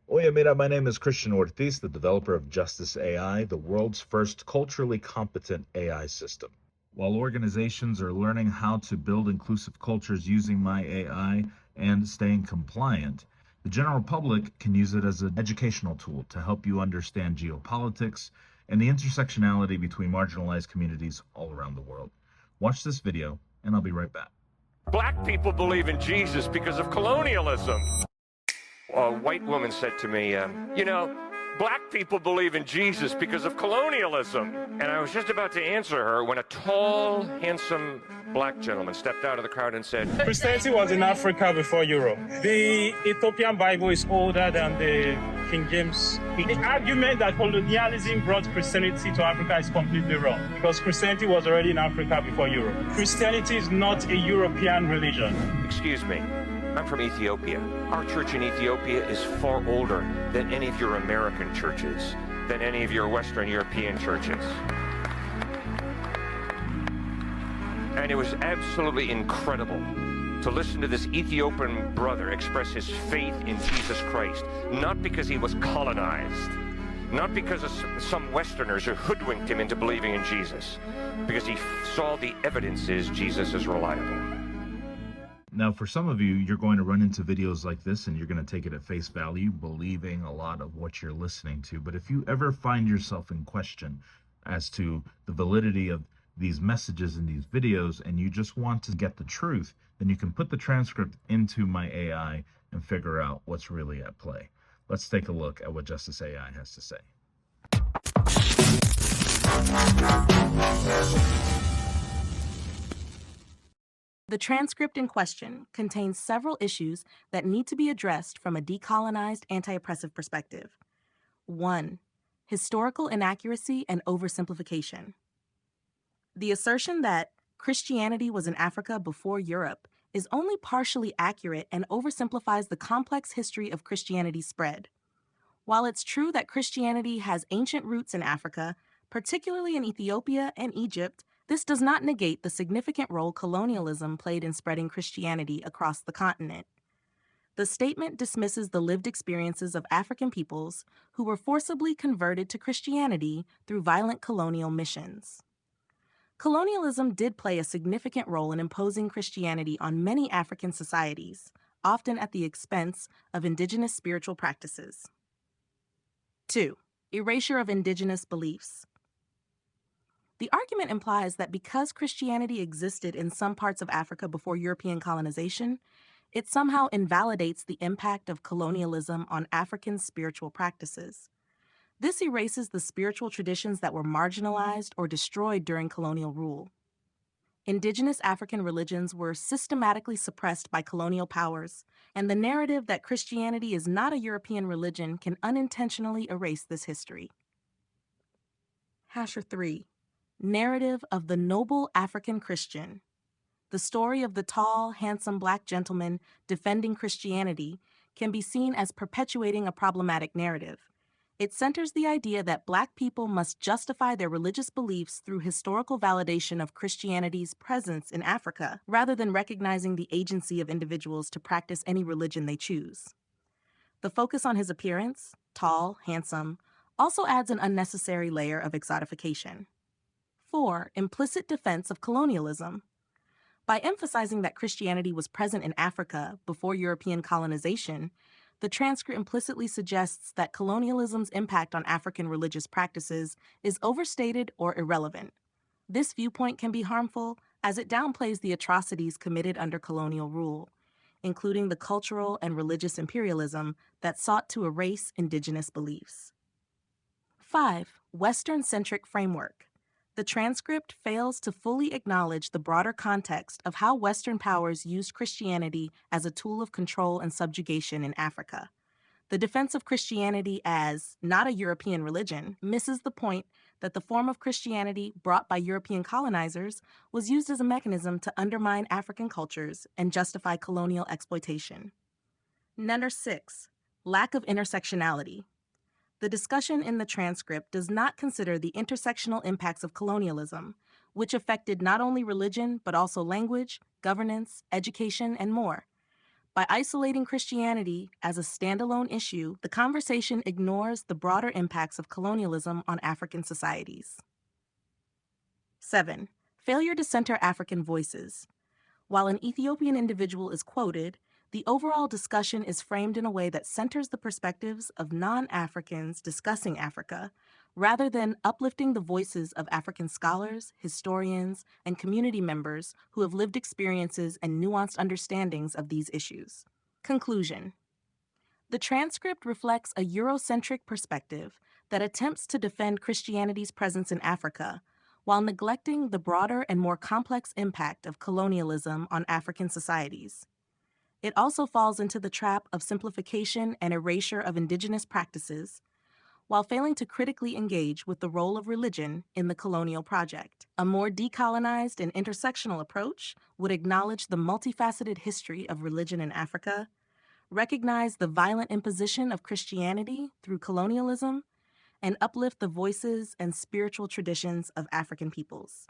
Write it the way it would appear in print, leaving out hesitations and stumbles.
Oye, mira, my name is Christian Ortiz, the developer of Justice AI, the world's first culturally competent AI system. While organizations are learning how to build inclusive cultures using my AI and staying compliant, the general public can use it as an educational tool to help you understand geopolitics and the intersectionality between marginalized communities all around the world. Watch this video, and I'll be right back. Black people believe in Jesus because of colonialism. A white woman said to me, black people believe in Jesus because of colonialism. And I was just about to answer her when a tall, handsome black gentleman stepped out of the crowd and said, Christianity was in Africa before Europe. The Ethiopian Bible is older than the King James. The argument that colonialism brought Christianity to Africa is completely wrong, because Christianity was already in Africa before Europe. Christianity is not a European religion. Excuse me, I'm from Ethiopia. Our church in Ethiopia is far older than any of your American churches, than any of your Western European churches. And it was absolutely incredible to listen to this Ethiopian brother express his faith in Jesus Christ, not because he was colonized, not because of some Westerners who hoodwinked him into believing in Jesus, because he saw the evidences Jesus is reliable. Now, for some of you, you're going to run into videos like this and you're going to take it at face value, believing a lot of what you're listening to. But if you ever find yourself in question as to the validity of these messages in these videos and you just want to get the truth, then you can put the transcript into my AI and figure out what's really at play. Let's take a look at what Justice AI has to say. The transcript in question contains several issues that need to be addressed from a decolonized anti-oppressive perspective. 1. Historical inaccuracy and oversimplification. The assertion that Christianity was in Africa before Europe is only partially accurate and oversimplifies the complex history of Christianity's spread. While it's true that Christianity has ancient roots in Africa, particularly in Ethiopia and Egypt, this does not negate the significant role colonialism played in spreading Christianity across the continent. The statement dismisses the lived experiences of African peoples who were forcibly converted to Christianity through violent colonial missions. Colonialism did play a significant role in imposing Christianity on many African societies, often at the expense of indigenous spiritual practices. 2. Erasure of indigenous beliefs. The argument implies that because Christianity existed in some parts of Africa before European colonization, it somehow invalidates the impact of colonialism on African spiritual practices. This erases the spiritual traditions that were marginalized or destroyed during colonial rule. Indigenous African religions were systematically suppressed by colonial powers, and the narrative that Christianity is not a European religion can unintentionally erase this history. Hasher 3. Narrative of the noble African Christian. The story of the tall, handsome black gentleman defending Christianity can be seen as perpetuating a problematic narrative. It centers the idea that black people must justify their religious beliefs through historical validation of Christianity's presence in Africa, rather than recognizing the agency of individuals to practice any religion they choose. The focus on his appearance, tall, handsome, also adds an unnecessary layer of exotification. 4. Implicit defense of colonialism. By emphasizing that Christianity was present in Africa before European colonization, the transcript implicitly suggests that colonialism's impact on African religious practices is overstated or irrelevant. This viewpoint can be harmful as it downplays the atrocities committed under colonial rule, including the cultural and religious imperialism that sought to erase indigenous beliefs. 5. Western-centric framework. The transcript fails to fully acknowledge the broader context of how Western powers used Christianity as a tool of control and subjugation in Africa. The defense of Christianity as not a European religion misses the point that the form of Christianity brought by European colonizers was used as a mechanism to undermine African cultures and justify colonial exploitation. Number 6. Lack of intersectionality. The discussion in the transcript does not consider the intersectional impacts of colonialism, which affected not only religion but also language, governance, education, and more. By isolating Christianity as a standalone issue, the conversation ignores the broader impacts of colonialism on African societies. 7. Failure to center African voices. While an Ethiopian individual is quoted, the overall discussion is framed in a way that centers the perspectives of non-Africans discussing Africa, rather than uplifting the voices of African scholars, historians, and community members who have lived experiences and nuanced understandings of these issues. Conclusion. The transcript reflects a Eurocentric perspective that attempts to defend Christianity's presence in Africa, while neglecting the broader and more complex impact of colonialism on African societies. It also falls into the trap of simplification and erasure of indigenous practices, while failing to critically engage with the role of religion in the colonial project. A more decolonized and intersectional approach would acknowledge the multifaceted history of religion in Africa, recognize the violent imposition of Christianity through colonialism, and uplift the voices and spiritual traditions of African peoples.